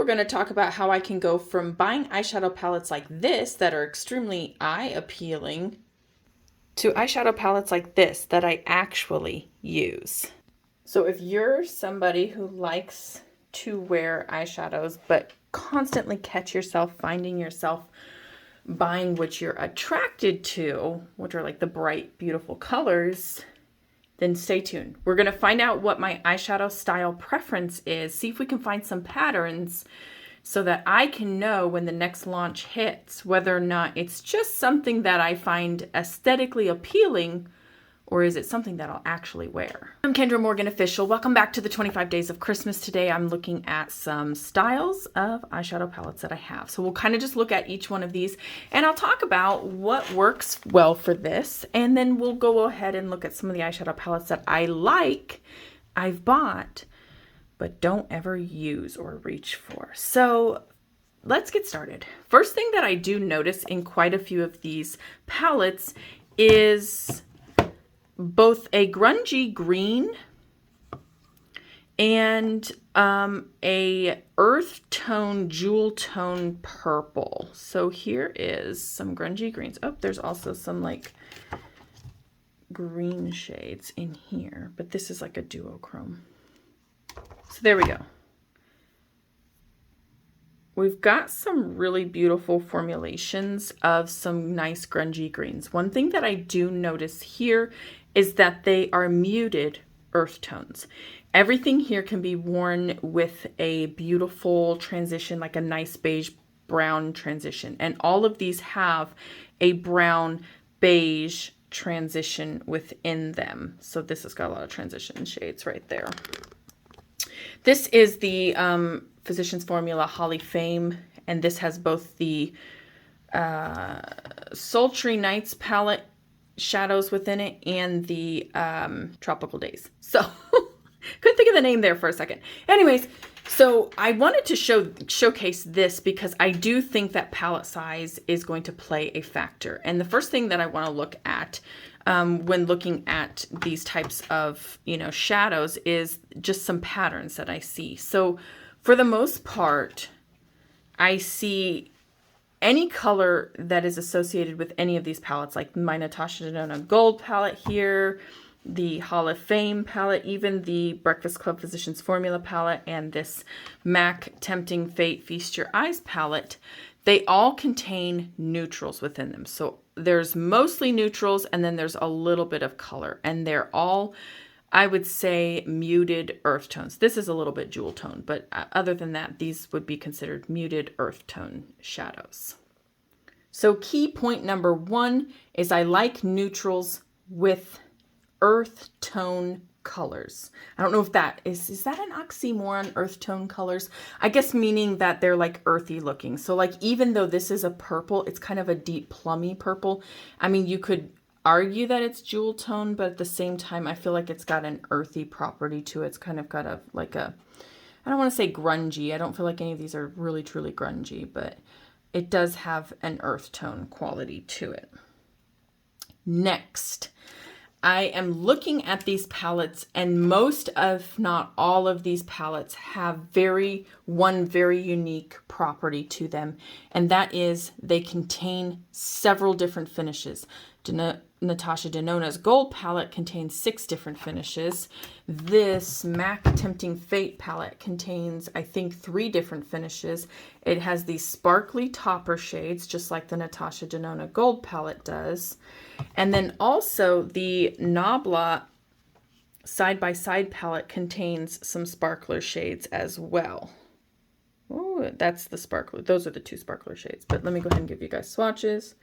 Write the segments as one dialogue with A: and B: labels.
A: we're going to talk about how I can go from buying eyeshadow palettes like this that are extremely eye appealing to eyeshadow palettes like this that I actually use. So if you're somebody who likes to wear eyeshadows but constantly catch yourself finding yourself buying what you're attracted to, which are like the bright, beautiful colors, then stay tuned. We're going to find out what my eyeshadow style preference is, see if we can find some patterns so that I can know when the next launch hits whether or not it's just something that I find aesthetically appealing or is it something that I'll actually wear. I'm Kendra Morgan Official. Welcome back to the 25 Days of Christmas. Today I'm looking at some styles of eyeshadow palettes that I have. So we'll kind of just look at each one of these and I'll talk about what works well for this, and then we'll go ahead and look at some of the eyeshadow palettes that I like, I've bought, but don't ever use or reach for. So let's get started. First thing that I do notice in quite a few of these palettes is both a grungy green and a earth tone, jewel tone purple. So here is some grungy greens. Oh, there's also some like green shades in here, but this is like a duochrome. So there we go. We've got some really beautiful formulations of some nice grungy greens. One thing that I do notice here is that they are muted earth tones. Everything here can be worn with a beautiful transition, like a nice beige brown transition. And all of these have a brown beige transition within them. So this has got a lot of transition shades right there. This is the Physicians Formula Holly Fame, and this has both the Sultry Nights palette shadows within it and the Tropical Days. So couldn't think of the name there for a second. Anyways, so I wanted to showcase this because I do think that palette size is going to play a factor. And the first thing that I want to look at when looking at these types of, shadows is just some patterns that I see. So for the most part, I see any color that is associated with any of these palettes, like my Natasha Denona Gold palette here, the Hall of Fame palette, even the Breakfast Club Physicians Formula palette, and this MAC Tempting Fate Feast Your Eyes palette, they all contain neutrals within them. So there's mostly neutrals and then there's a little bit of color, and they're all, I would say, muted earth tones. This is a little bit jewel tone, but other than that, these would be considered muted earth tone shadows. So key point number one is I like neutrals with earth tone colors. I don't know if that is that an oxymoron, earth tone colors? I guess meaning that they're like earthy looking. So like, even though this is a purple, it's kind of a deep plummy purple. I mean, you could argue that it's jewel tone, but at the same time, I feel like it's got an earthy property to it. It's kind of got a, I don't want to say grungy. I don't feel like any of these are really truly grungy, but it does have an earth tone quality to it. Next, I am looking at these palettes, and most, if not all of these palettes have one very unique property to them, and that is they contain several different finishes. Natasha Denona's Gold palette contains 6 different finishes. This MAC Tempting Fate palette contains, I think, 3 different finishes. It has these sparkly topper shades, just like the Natasha Denona Gold palette does. And then also the Nabla Side by Side palette contains some sparkler shades as well. Oh, that's the sparkler. Those are the 2 sparkler shades. But let me go ahead and give you guys swatches.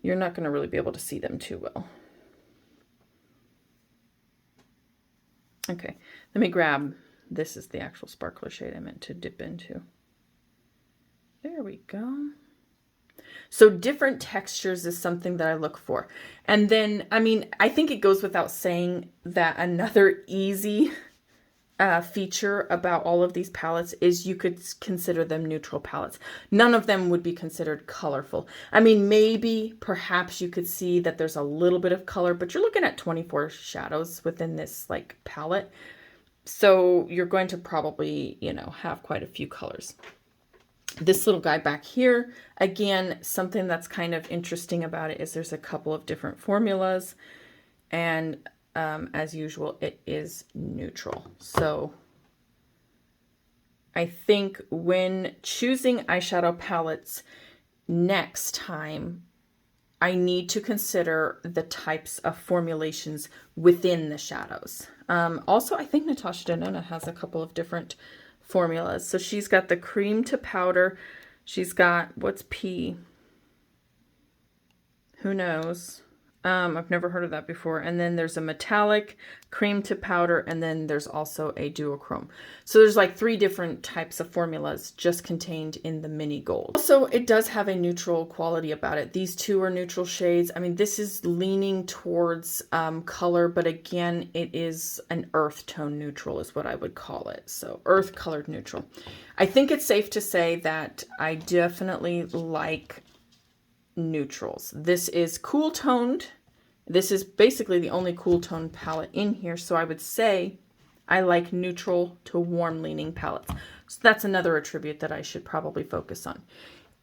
A: You're not going to really be able to see them too well. Okay, let me grab, this is the actual sparkler shade I meant to dip into. There we go. So different textures is something that I look for. And then, I mean, I think it goes without saying that another easy feature about all of these palettes is you could consider them neutral palettes. None of them would be considered colorful. I mean, maybe, perhaps you could see that there's a little bit of color, but you're looking at 24 shadows within this like palette. So you're going to probably, you know, have quite a few colors. This little guy back here, again, something that's kind of interesting about it is there's a couple of different formulas, and as usual, it is neutral. So I think when choosing eyeshadow palettes next time, I need to consider the types of formulations within the shadows. Also, I think Natasha Denona has a couple of different formulas. So she's got the cream to powder. She's got, what's P? Who knows? I've never heard of that before. And then there's a metallic, cream to powder, and then there's also a duochrome. So there's like 3 different types of formulas just contained in the mini gold. Also, it does have a neutral quality about it. These 2 are neutral shades. I mean, this is leaning towards color, but again, it is an earth tone neutral is what I would call it. So earth colored neutral. I think it's safe to say that I definitely like neutrals. This is cool toned. This is basically the only cool tone palette in here. So I would say I like neutral to warm leaning palettes. So that's another attribute that I should probably focus on.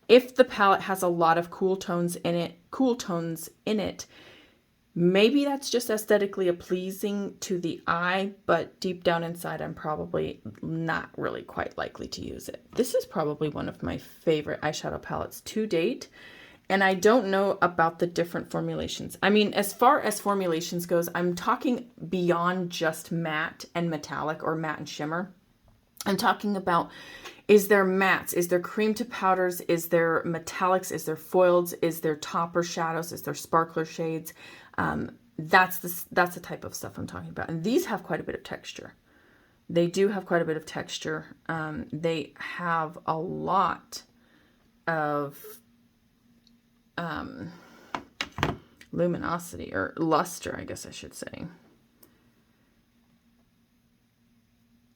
A: If the palette has a lot of cool tones in it, maybe that's just aesthetically pleasing to the eye, but deep down inside, I'm probably not really quite likely to use it. This is probably one of my favorite eyeshadow palettes to date. And I don't know about the different formulations. I mean, as far as formulations goes, I'm talking beyond just matte and metallic or matte and shimmer. I'm talking about, is there mattes? Is there cream to powders? Is there metallics? Is there foils? Is there topper shadows? Is there sparkler shades? That's the type of stuff I'm talking about. And these have quite a bit of texture. They do have quite a bit of texture. They have a lot of luminosity or luster, I guess I should say.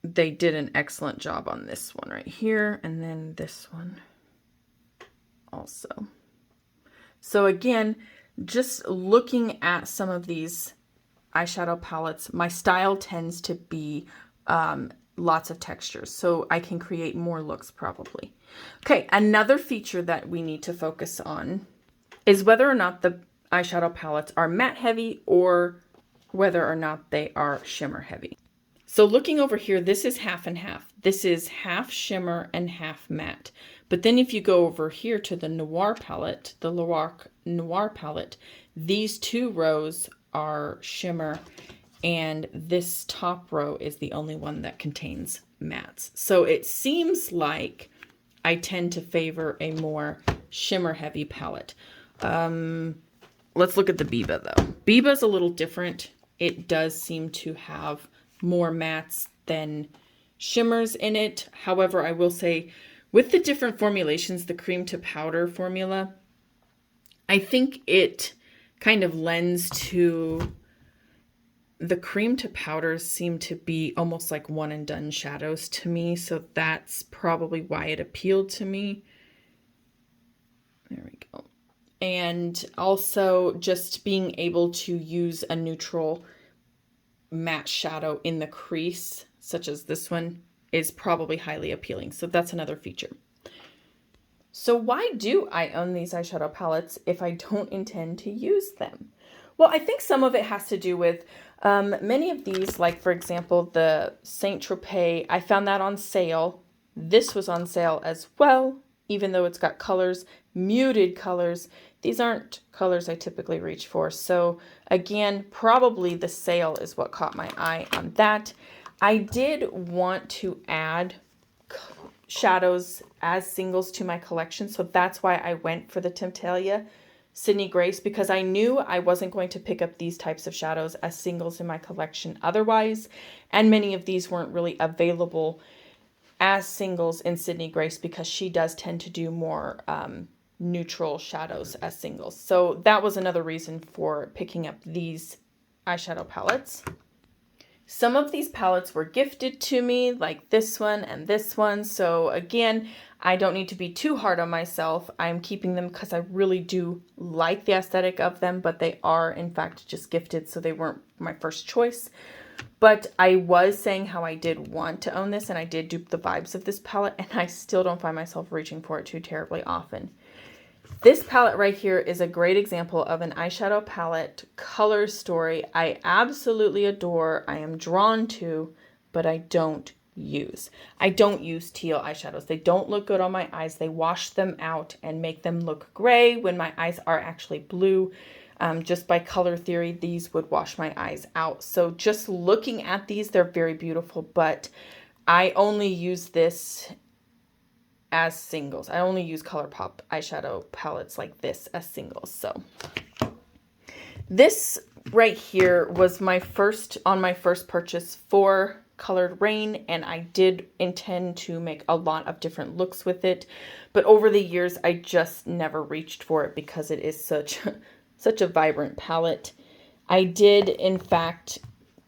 A: They did an excellent job on this one right here, and then this one also. So again, just looking at some of these eyeshadow palettes, my style tends to be lots of textures, so I can create more looks probably. Okay, another feature that we need to focus on is whether or not the eyeshadow palettes are matte heavy or whether or not they are shimmer heavy. So looking over here, this is half and half. This is half shimmer and half matte. But then if you go over here to the Noir palette, the Lorac Noir palette, these 2 rows are shimmer, and this top row is the only one that contains mattes. So it seems like I tend to favor a more shimmer heavy palette. Let's look at the Biba though. Biba is a little different. It does seem to have more mattes than shimmers in it. However, I will say with the different formulations, the cream to powder formula, I think it kind of lends to the cream to powders seem to be almost like one and done shadows to me. So that's probably why it appealed to me. There we go. And also just being able to use a neutral matte shadow in the crease, such as this one, is probably highly appealing. So that's another feature. So why do I own these eyeshadow palettes if I don't intend to use them? Well, I think some of it has to do with many of these, like for example, the Saint Tropez, I found that on sale. This was on sale as well, even though it's got colors, muted colors. These aren't colors I typically reach for. So again, probably the sale is what caught my eye on that. I did want to add shadows as singles to my collection. So that's why I went for the Temptalia Sydney Grace, because I knew I wasn't going to pick up these types of shadows as singles in my collection otherwise. And many of these weren't really available as singles in Sydney Grace because she does tend to do more neutral shadows as singles. So that was another reason for picking up these eyeshadow palettes. Some of these palettes were gifted to me, like this one and this one. So again, I don't need to be too hard on myself. I'm keeping them because I really do like the aesthetic of them, but they are in fact just gifted, so they weren't my first choice. But I was saying how I did want to own this, and I did dupe the vibes of this palette, and I still don't find myself reaching for it too terribly often. This palette right here is a great example of an eyeshadow palette color story I absolutely adore, I am drawn to, but I don't use. I don't use teal eyeshadows. They don't look good on my eyes. They wash them out and make them look gray when my eyes are actually blue. Just by color theory, these would wash my eyes out. So just looking at these, they're very beautiful, but I only use this as singles. I only use Colourpop eyeshadow palettes like this as singles. So this right here was my first purchase for Colored Rain, and I did intend to make a lot of different looks with it, but over the years I just never reached for it because it is such a vibrant palette. I did in fact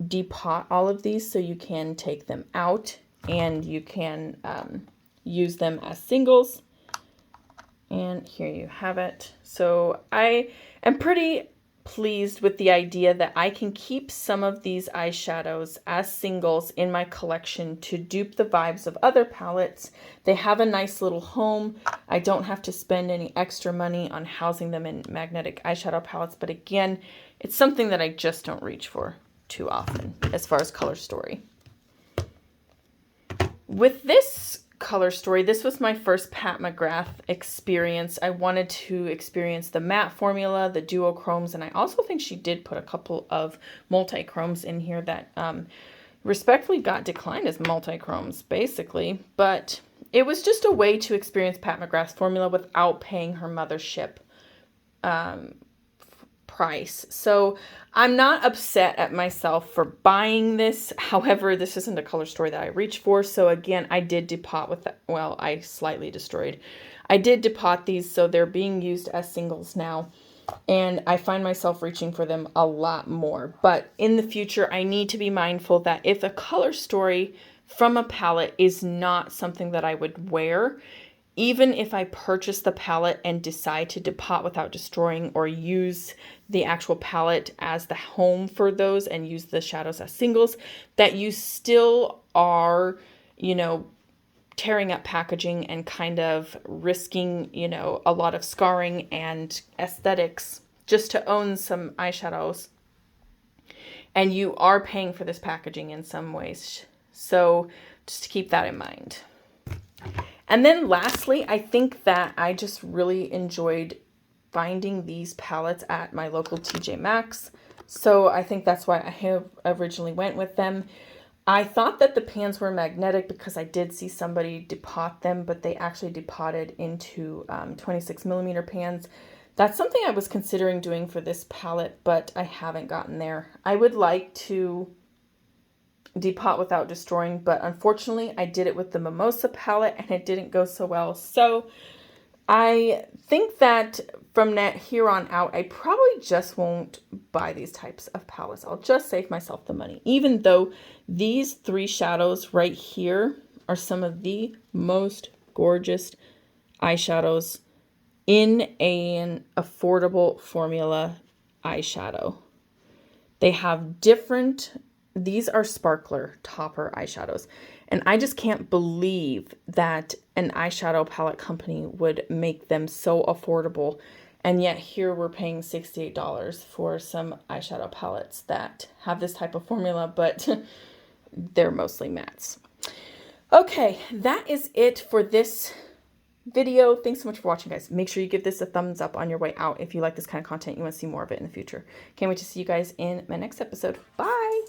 A: depot all of these, so you can take them out and you can use them as singles, and here you have it. So I am pretty pleased with the idea that I can keep some of these eyeshadows as singles in my collection to dupe the vibes of other palettes. They have a nice little home. I don't have to spend any extra money on housing them in magnetic eyeshadow palettes, but again, it's something that I just don't reach for too often as far as color story. With this color story, this was my first Pat McGrath experience. I wanted to experience the matte formula, the duochromes, and I also think she did put a couple of multi-chromes in here that respectfully got declined as multi-chromes basically, but it was just a way to experience Pat McGrath's formula without paying her Mothership price. So I'm not upset at myself for buying this. However, this isn't a color story that I reach for. So again, I did depot with that. Well, I slightly destroyed. I did depot these, so they're being used as singles now. And I find myself reaching for them a lot more. But in the future, I need to be mindful that if a color story from a palette is not something that I would wear, even if I purchase the palette and decide to depot without destroying or use the actual palette as the home for those and use the shadows as singles, that you still are, you know, tearing up packaging and kind of risking, you know, a lot of scarring and aesthetics just to own some eyeshadows. And you are paying for this packaging in some ways. So just keep that in mind. And then lastly, I think that I just really enjoyed finding these palettes at my local TJ Maxx. So I think that's why I have originally went with them. I thought that the pans were magnetic because I did see somebody depot them, but they actually depotted into 26mm pans. That's something I was considering doing for this palette, but I haven't gotten there. I would like to depot without destroying, but unfortunately I did it with the Mimosa palette and it didn't go so well. So I think that from here on out, I probably just won't buy these types of palettes. I'll just save myself the money, even though these three shadows right here are some of the most gorgeous eyeshadows in an affordable formula eyeshadow. They have different, these are sparkler topper eyeshadows. And I just can't believe that an eyeshadow palette company would make them so affordable. And yet here we're paying $68 for some eyeshadow palettes that have this type of formula, but they're mostly mattes. Okay, that is it for this video. Thanks so much for watching, guys. Make sure you give this a thumbs up on your way out if you like this kind of content. You want to see more of it in the future. Can't wait to see you guys in my next episode. Bye!